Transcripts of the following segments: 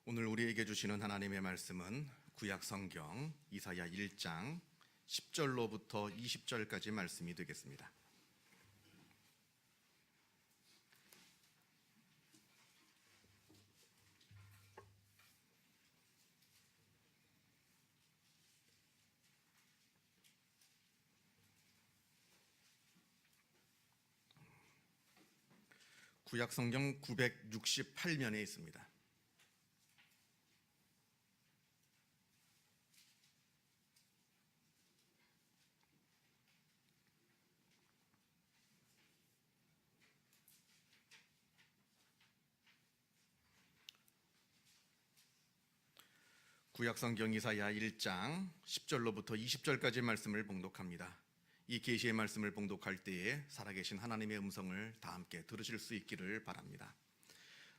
오늘 우리에게 주시는 하나님의 말씀은 구약 성경 이사야 1장 10절로부터 20절까지 말씀이 되겠습니다. 구약 성경 968면에 있습니다. 구약 성경 이사야 1장 10절로부터 20절까지 말씀을 봉독합니다. 이 계시의 말씀을 봉독할 때에 살아계신 하나님의 음성을 다 함께 들으실 수 있기를 바랍니다.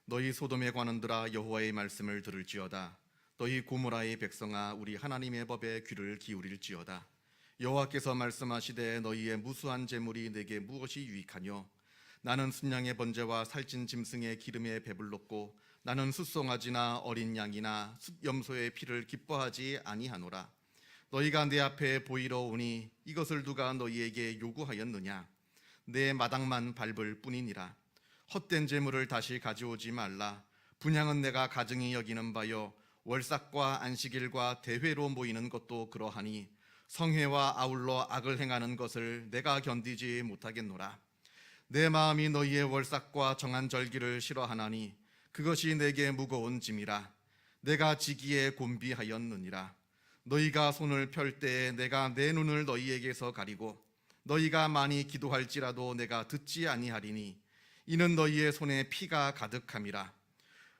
너희 소돔의 관원들아 여호와의 말씀을 들을지어다. 너희 고모라의 백성아 우리 하나님의 법에 귀를 기울일지어다. 여호와께서 말씀하시되 너희의 무수한 재물이 내게 무엇이 유익하뇨? 나는 순양의 번제와 살찐 짐승의 기름에 배불렀고 나는 숫송아지나 어린 양이나 숫염소의 피를 기뻐하지 아니하노라. 너희가 내 앞에 보이러 오니 이것을 누가 너희에게 요구하였느냐? 내 마당만 밟을 뿐이니라. 헛된 재물을 다시 가져오지 말라. 분향은 내가 가증히 여기는 바요 월삭과 안식일과 대회로 모이는 것도 그러하니 성회와 아울러 악을 행하는 것을 내가 견디지 못하겠노라. 내 마음이 너희의 월삭과 정한 절기를 싫어하나니 그것이 내게 무거운 짐이라. 내가 지기에 곤비하였느니라. 너희가 손을 펼 때에 내가 내 눈을 너희에게서 가리고 너희가 많이 기도할지라도 내가 듣지 아니하리니 이는 너희의 손에 피가 가득함이라.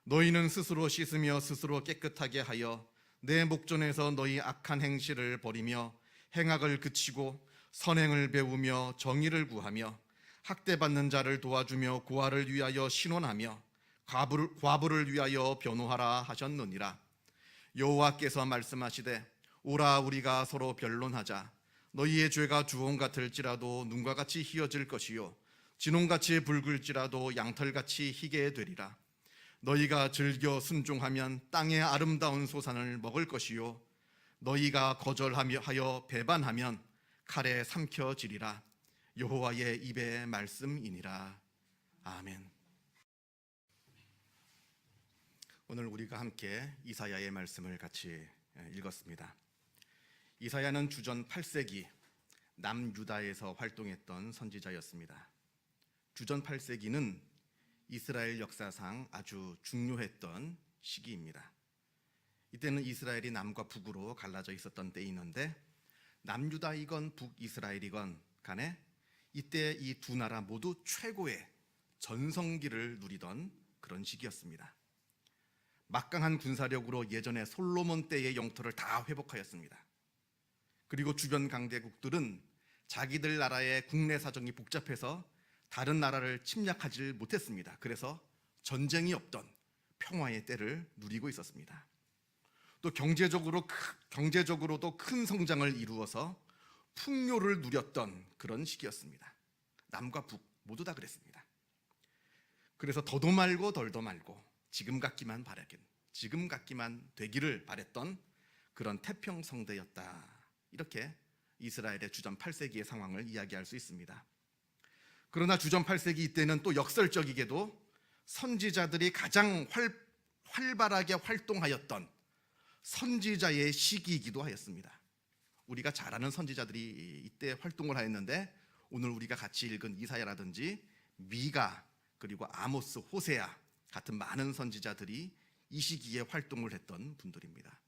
너희는 스스로 씻으며 스스로 깨끗하게 하여 내 목전에서 너희 악한 행실을 버리며 행악을 그치고 선행을 배우며 정의를 구하며 학대받는 자를 도와주며 고아를 위하여 신원하며 과부를 위하여 변호하라 하셨느니라. 여호와께서 말씀하시되 오라 우리가 서로 변론하자. 너희의 죄가 주홍 같을지라도 눈과 같이 희어질 것이요 진홍같이 붉을지라도 양털같이 희게 되리라. 너희가 즐겨 순종하면 땅의 아름다운 소산을 먹을 것이요 너희가 거절하여 배반하면 칼에 삼켜지리라. 여호와의 입의 말씀이니라. 아멘. 오늘 우리가 함께 이사야의 말씀을 같이 읽었습니다. 이사야는 주전 8세기 남유다에서 활동했던 선지자였습니다. 주전 8세기는 이스라엘 역사상 아주 중요했던 시기입니다. 이때는 이스라엘이 남과 북으로 갈라져 있었던 때이는데 남유다이건 북이스라엘이건 간에 이때 이 두 나라 모두 최고의 전성기를 누리던 그런 시기였습니다. 막강한 군사력으로 예전에 솔로몬 때의 영토를 다 회복하였습니다. 그리고 주변 강대국들은 자기들 나라의 국내 사정이 복잡해서 다른 나라를 침략하지 못했습니다. 그래서 전쟁이 없던 평화의 때를 누리고 있었습니다. 또 경제적으로도 큰 성장을 이루어서 풍요를 누렸던 그런 시기였습니다. 남과 북 모두 다 그랬습니다. 그래서 더도 말고 덜도 말고 지금 같기만 되기를 바랬던 그런 태평성대였다. 이렇게 이스라엘의 주전 8세기의 상황을 이야기할 수 있습니다. 그러나 주전 8세기 이때는 또 역설적이게도 선지자들이 가장 활발하게 활동하였던 선지자의 시기이기도 하였습니다. 우리가 잘 아는 선지자들이 이때 활동을 하였는데 오늘 우리가 같이 읽은 이사야라든지 미가 그리고 아모스, 호세아 같은 많은 선지자들이 이 시기에 활동을 했던 분들입니다.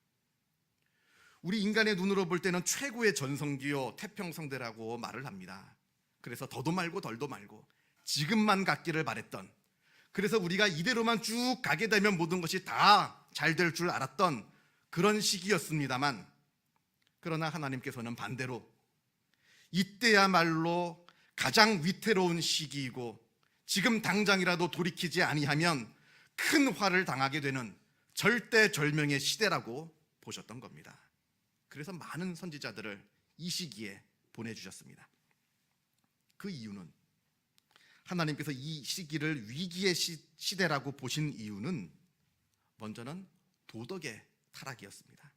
우리 인간의 눈으로 볼 때는 최고의 전성기요 태평성대라고 말을 합니다. 그래서 더도 말고 덜도 말고 지금만 갔기를 바랬던, 그래서 우리가 이대로만 쭉 가게 되면 모든 것이 다 잘 될 줄 알았던 그런 시기였습니다만, 그러나 하나님께서는 반대로 이때야말로 가장 위태로운 시기이고 지금 당장이라도 돌이키지 아니하면 큰 화를 당하게 되는 절대절명의 시대라고 보셨던 겁니다. 그래서 많은 선지자들을 이 시기에 보내주셨습니다. 그 이유는, 하나님께서 이 시기를 위기의 시대라고 보신 이유는 먼저는 도덕의 타락이었습니다.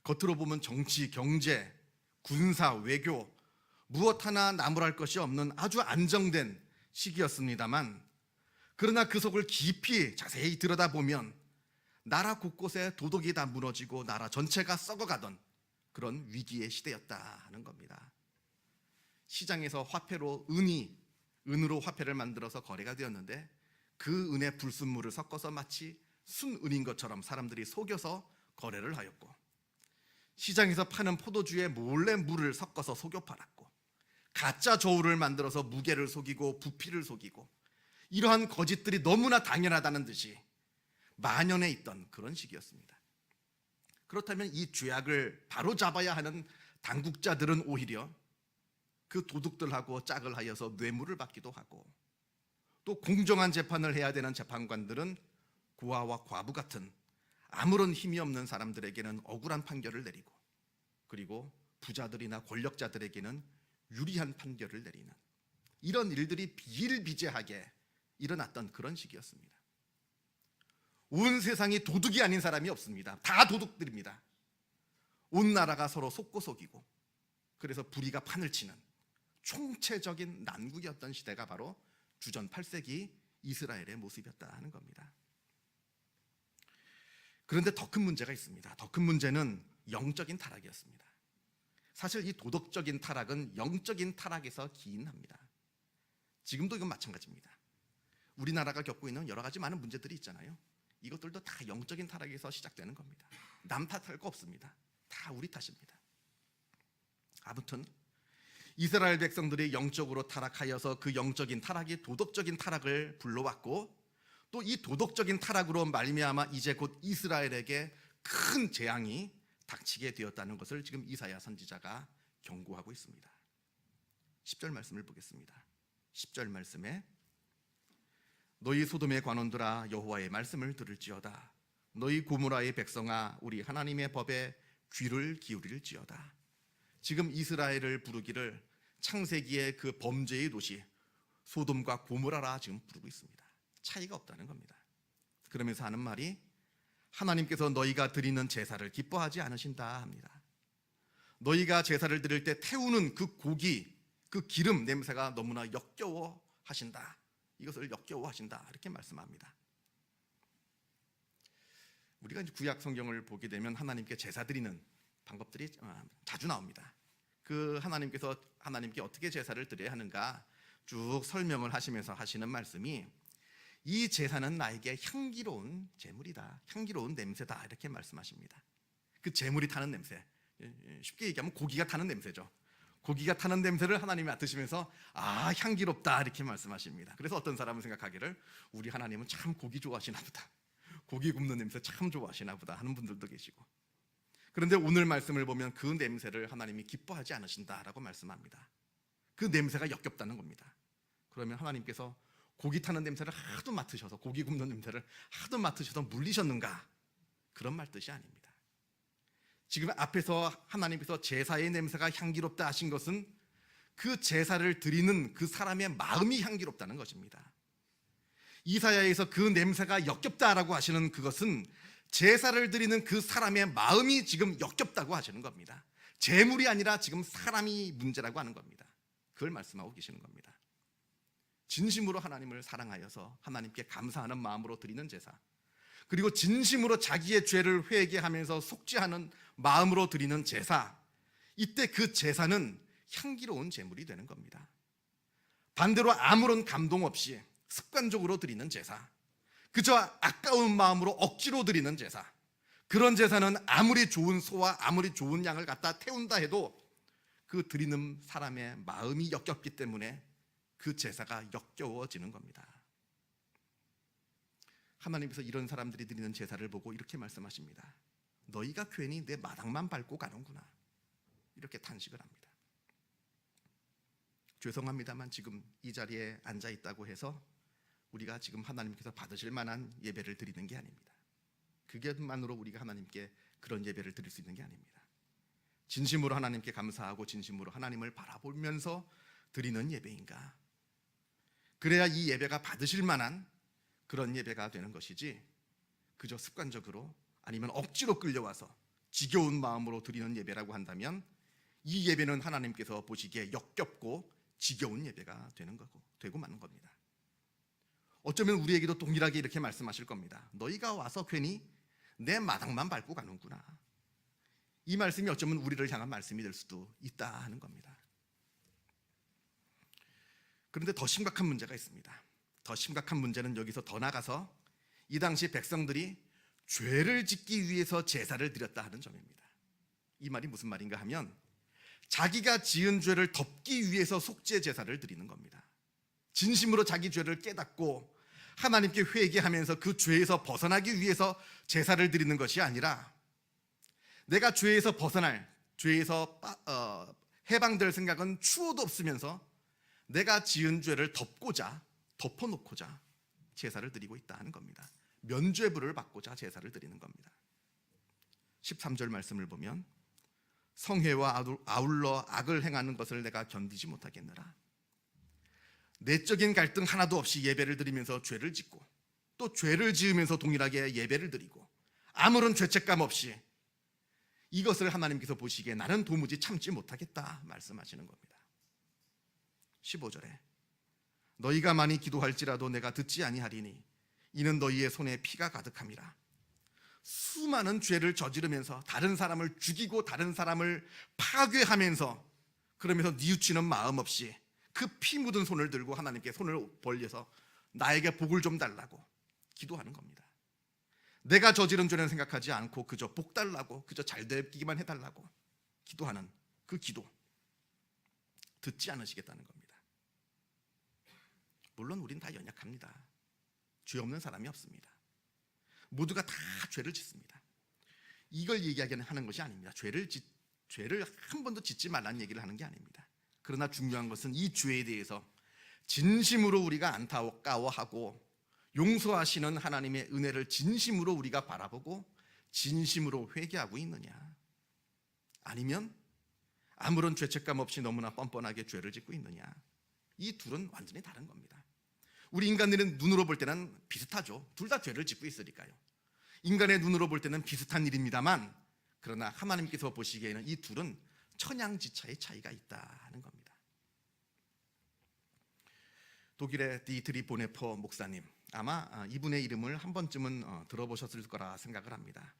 겉으로 보면 정치, 경제, 군사, 외교 무엇 하나 나무랄 것이 없는 아주 안정된 시기였습니다만, 그러나 그 속을 깊이 자세히 들여다보면 나라 곳곳에 도덕이 다 무너지고 나라 전체가 썩어가던 그런 위기의 시대였다 하는 겁니다. 시장에서 화폐로 은으로 화폐를 만들어서 거래가 되었는데 그 은에 불순물을 섞어서 마치 순은인 것처럼 사람들이 속여서 거래를 하였고, 시장에서 파는 포도주에 몰래 물을 섞어서 속여 팔았고, 가짜 저울을 만들어서 무게를 속이고 부피를 속이고, 이러한 거짓들이 너무나 당연하다는 듯이 만연해 있던 그런 시기였습니다. 그렇다면 이 죄악을 바로잡아야 하는 당국자들은 오히려 그 도둑들하고 짝을 하여서 뇌물을 받기도 하고, 또 공정한 재판을 해야 되는 재판관들은 고아와 과부 같은 아무런 힘이 없는 사람들에게는 억울한 판결을 내리고, 그리고 부자들이나 권력자들에게는 유리한 판결을 내리는 이런 일들이 비일비재하게 일어났던 그런 시기였습니다. 온 세상이 도둑이 아닌 사람이 없습니다. 다 도둑들입니다. 온 나라가 서로 속고 속이고, 그래서 불의가 판을 치는 총체적인 난국이었던 시대가 바로 주전 8세기 이스라엘의 모습이었다 하는 겁니다. 그런데 더 큰 문제가 있습니다. 더 큰 문제는 영적인 타락이었습니다. 사실 이 도덕적인 타락은 영적인 타락에서 기인합니다. 지금도 이건 마찬가지입니다. 우리나라가 겪고 있는 여러 가지 많은 문제들이 있잖아요. 이것들도 다 영적인 타락에서 시작되는 겁니다. 남 탓할 거 없습니다. 다 우리 탓입니다. 아무튼 이스라엘 백성들이 영적으로 타락하여서 그 영적인 타락이 도덕적인 타락을 불러왔고, 또 이 도덕적인 타락으로 말미암아 이제 곧 이스라엘에게 큰 재앙이 닥치게 되었다는 것을 지금 이사야 선지자가 경고하고 있습니다. 10절 말씀을 보겠습니다. 10절 말씀에 너희 소돔의 관원들아 여호와의 말씀을 들을지어다. 너희 고모라의 백성아 우리 하나님의 법에 귀를 기울일지어다. 지금 이스라엘을 부르기를 창세기의 그 범죄의 도시 소돔과 고모라라 지금 부르고 있습니다. 차이가 없다는 겁니다. 그러면서 하는 말이 하나님께서 너희가 드리는 제사를 기뻐하지 않으신다 합니다. 너희가 제사를 드릴 때 태우는 그 고기, 그 기름 냄새가 너무나 역겨워 하신다. 이것을 역겨워 하신다. 이렇게 말씀합니다. 우리가 이제 구약 성경을 보게 되면 하나님께 제사 드리는 방법들이 자주 나옵니다. 그 하나님께 어떻게 제사를 드려야 하는가 쭉 설명을 하시면서 하시는 말씀이 이 제사는 나에게 향기로운 제물이다. 향기로운 냄새다. 이렇게 말씀하십니다. 그 제물이 타는 냄새, 쉽게 얘기하면 고기가 타는 냄새죠. 고기가 타는 냄새를 하나님이 맡으시면서 향기롭다 이렇게 말씀하십니다. 그래서 어떤 사람은 생각하기를 우리 하나님은 참 고기 좋아하시나 보다, 고기 굽는 냄새 참 좋아하시나 보다 하는 분들도 계시고, 그런데 오늘 말씀을 보면 그 냄새를 하나님이 기뻐하지 않으신다라고 말씀합니다. 그 냄새가 역겹다는 겁니다. 그러면 하나님께서 고기 타는 냄새를 하도 맡으셔서, 고기 굽는 냄새를 하도 맡으셔서 물리셨는가? 그런 말 뜻이 아닙니다. 지금 앞에서 하나님께서 제사의 냄새가 향기롭다 하신 것은 그 제사를 드리는 그 사람의 마음이 향기롭다는 것입니다. 이사야에서 그 냄새가 역겹다라고 하시는 그것은 제사를 드리는 그 사람의 마음이 지금 역겹다고 하시는 겁니다. 제물이 아니라 지금 사람이 문제라고 하는 겁니다. 그걸 말씀하고 계시는 겁니다. 진심으로 하나님을 사랑하여서 하나님께 감사하는 마음으로 드리는 제사, 그리고 진심으로 자기의 죄를 회개하면서 속죄하는 마음으로 드리는 제사, 이때 그 제사는 향기로운 제물이 되는 겁니다. 반대로 아무런 감동 없이 습관적으로 드리는 제사, 그저 아까운 마음으로 억지로 드리는 제사, 그런 제사는 아무리 좋은 소와 아무리 좋은 양을 갖다 태운다 해도 그 드리는 사람의 마음이 역겹기 때문에 그 제사가 역겨워지는 겁니다. 하나님께서 이런 사람들이 드리는 제사를 보고 이렇게 말씀하십니다. 너희가 괜히 내 마당만 밟고 가는구나. 이렇게 탄식을 합니다. 죄송합니다만 지금 이 자리에 앉아 있다고 해서 우리가 지금 하나님께서 받으실 만한 예배를 드리는 게 아닙니다. 그것만으로 우리가 하나님께 그런 예배를 드릴 수 있는 게 아닙니다. 진심으로 하나님께 감사하고 진심으로 하나님을 바라보면서 드리는 예배인가? 그래야 이 예배가 받으실 만한 그런 예배가 되는 것이지, 그저 습관적으로 아니면 억지로 끌려와서 지겨운 마음으로 드리는 예배라고 한다면 이 예배는 하나님께서 보시기에 역겹고 지겨운 예배가 되고 마는 겁니다. 어쩌면 우리에게도 동일하게 이렇게 말씀하실 겁니다. 너희가 와서 괜히 내 마당만 밟고 가는구나. 이 말씀이 어쩌면 우리를 향한 말씀이 될 수도 있다 하는 겁니다. 그런데 더 심각한 문제가 있습니다. 더 심각한 문제는 여기서 더 나가서 이 당시 백성들이 죄를 짓기 위해서 제사를 드렸다 하는 점입니다. 이 말이 무슨 말인가 하면 자기가 지은 죄를 덮기 위해서 속죄 제사를 드리는 겁니다. 진심으로 자기 죄를 깨닫고 하나님께 회개하면서 그 죄에서 벗어나기 위해서 제사를 드리는 것이 아니라 내가 죄에서 벗어날, 죄에서 해방될 생각은 추호도 없으면서 내가 지은 죄를 덮어놓고자 제사를 드리고 있다 하는 겁니다. 면죄부를 받고자 제사를 드리는 겁니다. 13절 말씀을 보면 성회와 아울러 악을 행하는 것을 내가 견디지 못하겠느라. 내적인 갈등 하나도 없이 예배를 드리면서 죄를 짓고 또 죄를 지으면서 동일하게 예배를 드리고 아무런 죄책감 없이 이것을 하나님께서 보시기에 나는 도무지 참지 못하겠다 말씀하시는 겁니다. 15절에 너희가 많이 기도할지라도 내가 듣지 아니하리니 이는 너희의 손에 피가 가득함이라. 수많은 죄를 저지르면서 다른 사람을 죽이고 다른 사람을 파괴하면서 그러면서 뉘우치는 마음 없이 그 피 묻은 손을 들고 하나님께 손을 벌려서 나에게 복을 좀 달라고 기도하는 겁니다. 내가 저지른 죄는 생각하지 않고 그저 복 달라고, 그저 잘 되기만 해달라고 기도하는 그 기도 듣지 않으시겠다는 겁니다. 물론 우린 다 연약합니다. 죄 없는 사람이 없습니다. 모두가 다 죄를 짓습니다. 이걸 얘기하는 것이 아닙니다. 죄를 한 번도 짓지 말라는 얘기를 하는 게 아닙니다. 그러나 중요한 것은 이 죄에 대해서 진심으로 우리가 안타까워하고 용서하시는 하나님의 은혜를 진심으로 우리가 바라보고 진심으로 회개하고 있느냐, 아니면 아무런 죄책감 없이 너무나 뻔뻔하게 죄를 짓고 있느냐, 이 둘은 완전히 다른 겁니다. 우리 인간들은 눈으로 볼 때는 비슷하죠. 둘 다 죄를 짓고 있으니까요. 인간의 눈으로 볼 때는 비슷한 일입니다만 그러나 하나님께서 보시기에는 이 둘은 천양지차의 차이가 있다 하는 겁니다. 독일의 디트리 보네퍼 목사님, 아마 이분의 이름을 한 번쯤은 들어보셨을 거라 생각을 합니다.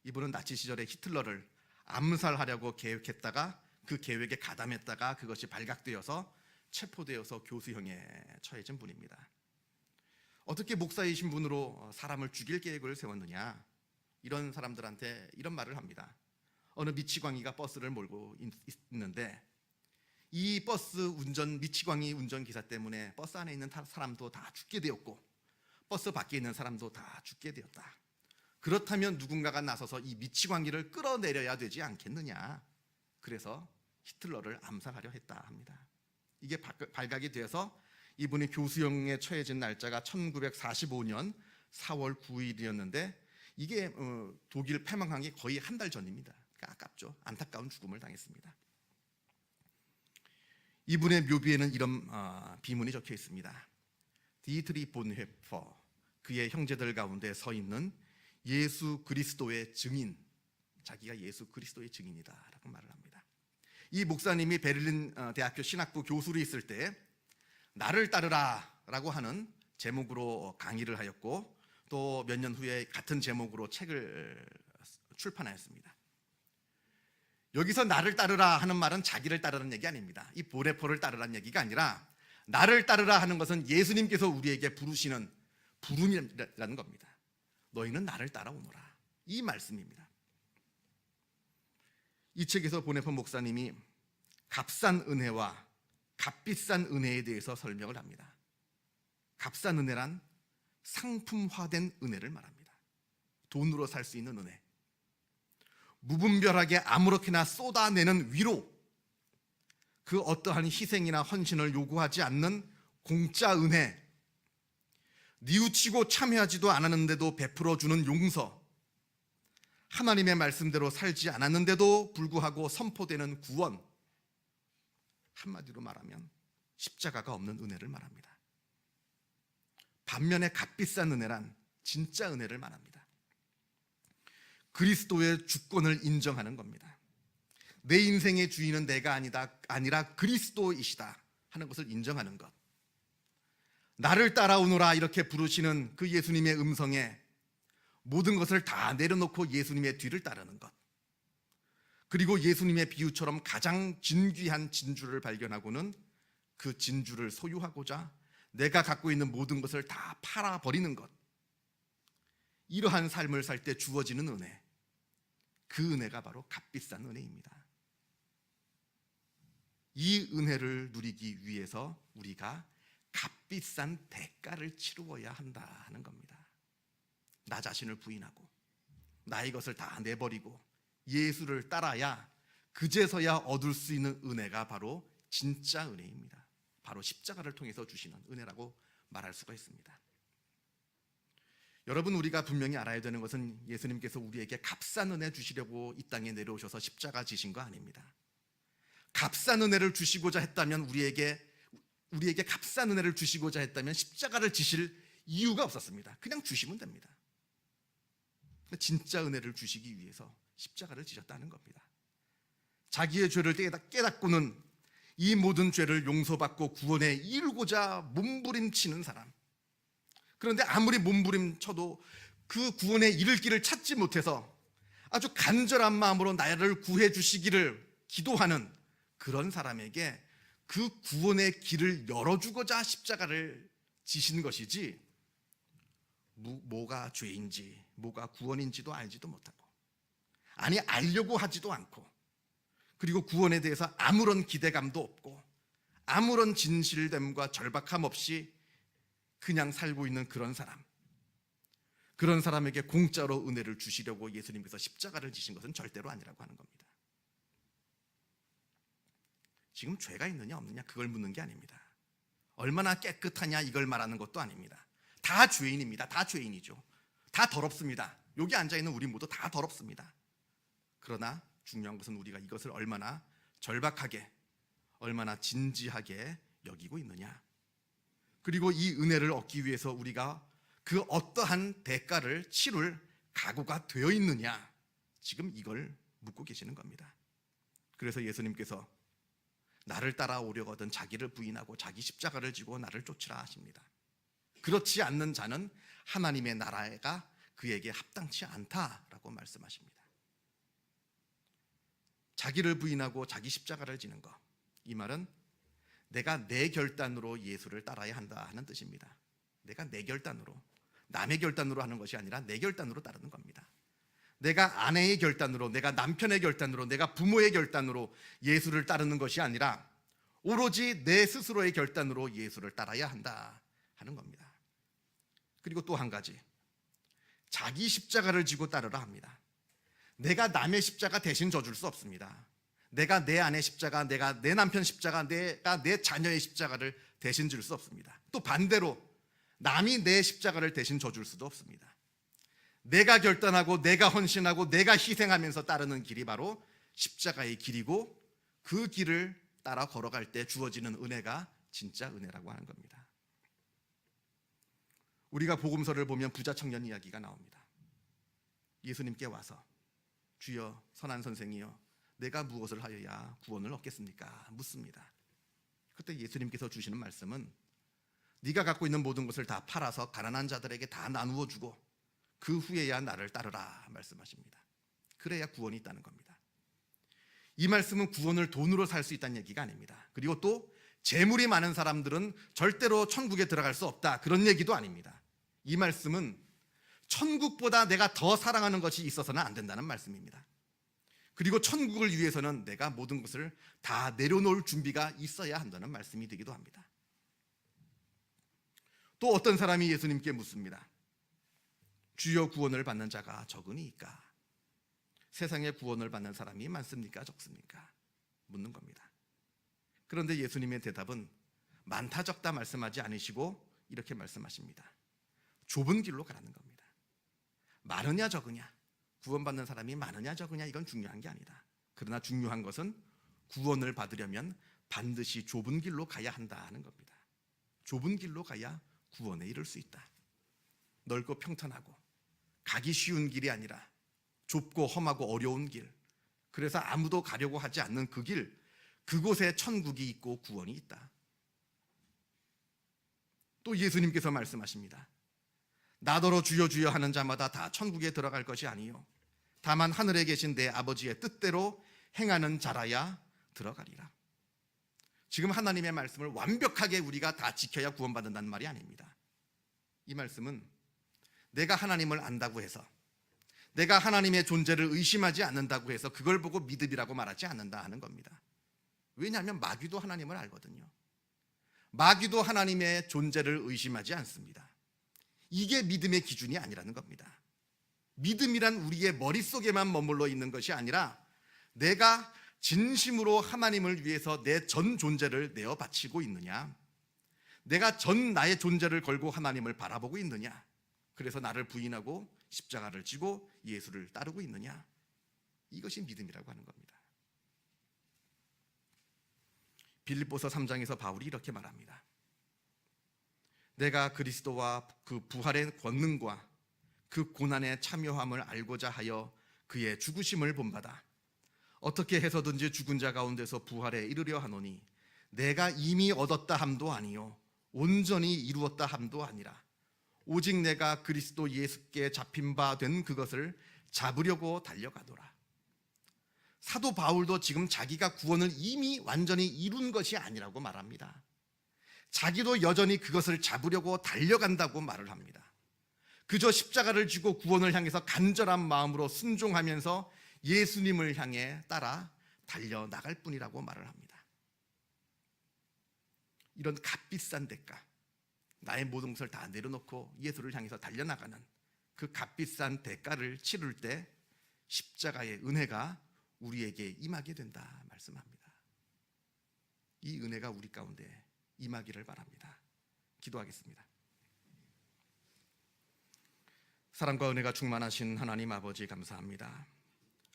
이분은 나치 시절에 히틀러를 암살하려고 계획했다가 그 계획에 가담했다가 그것이 발각되어서 체포되어서 교수형에 처해진 분입니다. 어떻게 목사이신 분으로 사람을 죽일 계획을 세웠느냐, 이런 사람들한테 이런 말을 합니다. 어느 미치광이가 버스를 몰고 있는데 이 버스 미치광이 운전기사 때문에 버스 안에 있는 사람도 다 죽게 되었고 버스 밖에 있는 사람도 다 죽게 되었다. 그렇다면 누군가가 나서서 이 미치광이를 끌어내려야 되지 않겠느냐, 그래서 히틀러를 암살하려 했다 합니다. 이게 발각이 되어서 이분이 교수형에 처해진 날짜가 1945년 4월 9일이었는데 이게 독일 패망한 게 거의 한 달 전입니다. 그러니까 아깝죠. 안타까운 죽음을 당했습니다. 이분의 묘비에는 이런 비문이 적혀 있습니다. 디트리 본헤퍼, 그의 형제들 가운데 서 있는 예수 그리스도의 증인, 자기가 예수 그리스도의 증인이다 라고 말을 합니다. 이 목사님이 베를린 대학교 신학부 교수로 있을 때 나를 따르라 라고 하는 제목으로 강의를 하였고 또 몇 년 후에 같은 제목으로 책을 출판하였습니다. 여기서 나를 따르라 하는 말은 자기를 따르는 얘기 아닙니다. 이 보레포를 따르라는 얘기가 아니라 나를 따르라 하는 것은 예수님께서 우리에게 부르시는 부름이라는 겁니다. 너희는 나를 따라오너라, 이 말씀입니다. 이 책에서 보네포 목사님이 값싼 은혜와 값비싼 은혜에 대해서 설명을 합니다. 값싼 은혜란 상품화된 은혜를 말합니다. 돈으로 살 수 있는 은혜, 무분별하게 아무렇게나 쏟아내는 위로, 그 어떠한 희생이나 헌신을 요구하지 않는 공짜 은혜, 뉘우치고 참여하지도 않았는데도 베풀어주는 용서, 하나님의 말씀대로 살지 않았는데도 불구하고 선포되는 구원, 한마디로 말하면 십자가가 없는 은혜를 말합니다. 반면에 값비싼 은혜란 진짜 은혜를 말합니다. 그리스도의 주권을 인정하는 겁니다. 내 인생의 주인은 내가 아니라 그리스도이시다 하는 것을 인정하는 것. 나를 따라오너라 이렇게 부르시는 그 예수님의 음성에 모든 것을 다 내려놓고 예수님의 뒤를 따르는 것. 그리고 예수님의 비유처럼 가장 진귀한 진주를 발견하고는 그 진주를 소유하고자 내가 갖고 있는 모든 것을 다 팔아버리는 것. 이러한 삶을 살 때 주어지는 은혜, 그 은혜가 바로 값비싼 은혜입니다. 이 은혜를 누리기 위해서 우리가 값비싼 대가를 치루어야 한다 하는 겁니다. 나 자신을 부인하고 나의 것을 다 내버리고 예수를 따라야 그제서야 얻을 수 있는 은혜가 바로 진짜 은혜입니다. 바로 십자가를 통해서 주시는 은혜라고 말할 수가 있습니다. 여러분, 우리가 분명히 알아야 되는 것은 예수님께서 우리에게 값싼 은혜 주시려고 이 땅에 내려오셔서 십자가 지신 거 아닙니다. 값싼 은혜를 주시고자 했다면 우리에게 값싼 은혜를 주시고자 했다면 십자가를 지실 이유가 없었습니다. 그냥 주시면 됩니다. 진짜 은혜를 주시기 위해서 십자가를 지셨다는 겁니다. 자기의 죄를 깨닫고는 이 모든 죄를 용서받고 구원에 이르고자 몸부림치는 사람. 그런데 아무리 몸부림쳐도 그 구원에 이를 길을 찾지 못해서 아주 간절한 마음으로 나를 구해 주시기를 기도하는 그런 사람에게 그 구원의 길을 열어주고자 십자가를 지신 것이지, 뭐가 죄인지 뭐가 구원인지도 알지도 못하고, 아니 알려고 하지도 않고, 그리고 구원에 대해서 아무런 기대감도 없고 아무런 진실됨과 절박함 없이 그냥 살고 있는 그런 사람에게 공짜로 은혜를 주시려고 예수님께서 십자가를 지신 것은 절대로 아니라고 하는 겁니다. 지금 죄가 있느냐 없느냐 그걸 묻는 게 아닙니다. 얼마나 깨끗하냐 이걸 말하는 것도 아닙니다. 다 죄인입니다. 다 죄인이죠. 다 더럽습니다. 여기 앉아있는 우리 모두 다 더럽습니다. 그러나 중요한 것은 우리가 이것을 얼마나 절박하게, 얼마나 진지하게 여기고 있느냐, 그리고 이 은혜를 얻기 위해서 우리가 그 어떠한 대가를 치룰 각오가 되어 있느냐, 지금 이걸 묻고 계시는 겁니다. 그래서 예수님께서 나를 따라오려거든 자기를 부인하고 자기 십자가를 지고 나를 쫓으라 하십니다. 그렇지 않는 자는 하나님의 나라가 그에게 합당치 않다라고 말씀하십니다. 자기를 부인하고 자기 십자가를 지는 것, 이 말은 내가 내 결단으로 예수를 따라야 한다 하는 뜻입니다. 내가 내 결단으로, 남의 결단으로 하는 것이 아니라 내 결단으로 따르는 겁니다. 내가 아내의 결단으로, 내가 남편의 결단으로, 내가 부모의 결단으로 예수를 따르는 것이 아니라 오로지 내 스스로의 결단으로 예수를 따라야 한다 하는 겁니다. 그리고 또 한 가지, 자기 십자가를 지고 따르라 합니다. 내가 남의 십자가 대신 져줄 수 없습니다. 내가 내 아내 십자가, 내가 내 남편 십자가, 내가 내 자녀의 십자가를 대신 질 수 없습니다. 또 반대로 남이 내 십자가를 대신 져줄 수도 없습니다. 내가 결단하고 내가 헌신하고 내가 희생하면서 따르는 길이 바로 십자가의 길이고, 그 길을 따라 걸어갈 때 주어지는 은혜가 진짜 은혜라고 하는 겁니다. 우리가 복음서를 보면 부자 청년 이야기가 나옵니다. 예수님께 와서 주여, 선한 선생이여, 내가 무엇을 하여야 구원을 얻겠습니까? 묻습니다. 그때 예수님께서 주시는 말씀은 네가 갖고 있는 모든 것을 다 팔아서 가난한 자들에게 다 나누어 주고 그 후에야 나를 따르라 말씀하십니다. 그래야 구원이 있다는 겁니다. 이 말씀은 구원을 돈으로 살 수 있다는 얘기가 아닙니다. 그리고 또 재물이 많은 사람들은 절대로 천국에 들어갈 수 없다, 그런 얘기도 아닙니다. 이 말씀은 천국보다 내가 더 사랑하는 것이 있어서는 안 된다는 말씀입니다. 그리고 천국을 위해서는 내가 모든 것을 다 내려놓을 준비가 있어야 한다는 말씀이 되기도 합니다. 또 어떤 사람이 예수님께 묻습니다. 주여, 구원을 받는 자가 적으니까? 세상에 구원을 받는 사람이 많습니까? 적습니까? 묻는 겁니다. 그런데 예수님의 대답은 많다 적다 말씀하지 않으시고 이렇게 말씀하십니다. 좁은 길로 가라는 겁니다. 많으냐 적으냐, 구원받는 사람이 많으냐 적으냐, 이건 중요한 게 아니다. 그러나 중요한 것은 구원을 받으려면 반드시 좁은 길로 가야 한다 하는 겁니다. 좁은 길로 가야 구원에 이를 수 있다. 넓고 평탄하고 가기 쉬운 길이 아니라 좁고 험하고 어려운 길, 그래서 아무도 가려고 하지 않는 그 길, 그곳에 천국이 있고 구원이 있다. 또 예수님께서 말씀하십니다. 나더러 주여 주여 하는 자마다 다 천국에 들어갈 것이 아니요 다만 하늘에 계신 내 아버지의 뜻대로 행하는 자라야 들어가리라. 지금 하나님의 말씀을 완벽하게 우리가 다 지켜야 구원받는다는 말이 아닙니다. 이 말씀은 내가 하나님을 안다고 해서, 내가 하나님의 존재를 의심하지 않는다고 해서 그걸 보고 믿음이라고 말하지 않는다 하는 겁니다. 왜냐하면 마귀도 하나님을 알거든요. 마귀도 하나님의 존재를 의심하지 않습니다. 이게 믿음의 기준이 아니라는 겁니다. 믿음이란 우리의 머릿속에만 머물러 있는 것이 아니라 내가 진심으로 하나님을 위해서 내 전 존재를 내어 바치고 있느냐, 내가 전 나의 존재를 걸고 하나님을 바라보고 있느냐, 그래서 나를 부인하고 십자가를 지고 예수를 따르고 있느냐, 이것이 믿음이라고 하는 겁니다. 빌립보서 3장에서 바울이 이렇게 말합니다. 내가 그리스도와 그 부활의 권능과 그 고난의 참여함을 알고자 하여 그의 죽으심을 본받아 어떻게 해서든지 죽은 자 가운데서 부활에 이르려 하노니 내가 이미 얻었다 함도 아니요 온전히 이루었다 함도 아니라 오직 내가 그리스도 예수께 잡힌 바 된 그것을 잡으려고 달려가노라. 사도 바울도 지금 자기가 구원을 이미 완전히 이룬 것이 아니라고 말합니다. 자기도 여전히 그것을 잡으려고 달려간다고 말을 합니다. 그저 십자가를 지고 구원을 향해서 간절한 마음으로 순종하면서 예수님을 향해 따라 달려나갈 뿐이라고 말을 합니다. 이런 값비싼 대가, 나의 모든 것을 다 내려놓고 예수를 향해서 달려나가는 그 값비싼 대가를 치를 때 십자가의 은혜가 우리에게 임하게 된다 말씀합니다. 이 은혜가 우리 가운데 임하기를 바랍니다. 기도하겠습니다. 사랑과 은혜가 충만하신 하나님 아버지 감사합니다.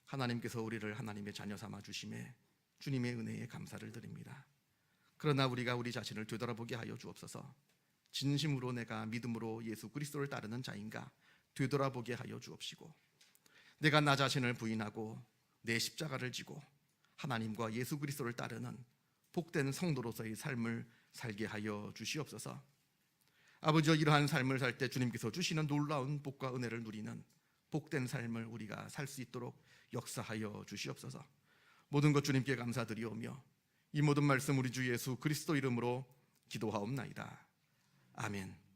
하나님께서 우리를 하나님의 자녀 삼아 주심에 주님의 은혜에 감사를 드립니다. 그러나 우리가 우리 자신을 되돌아보게 하여 주옵소서. 진심으로 내가 믿음으로 예수 그리스도를 따르는 자인가 되돌아보게 하여 주옵시고, 내가 나 자신을 부인하고 내 십자가를 지고 하나님과 예수 그리스도를 따르는 복된 성도로서의 삶을 살게 하여 주시옵소서. 아버지여, 이러한 삶을 살 때 주님께서 주시는 놀라운 복과 은혜를 누리는 복된 삶을 우리가 살 수 있도록 역사하여 주시옵소서. 모든 것 주님께 감사드리오며 이 모든 말씀 우리 주 예수 그리스도 이름으로 기도하옵나이다. 아멘.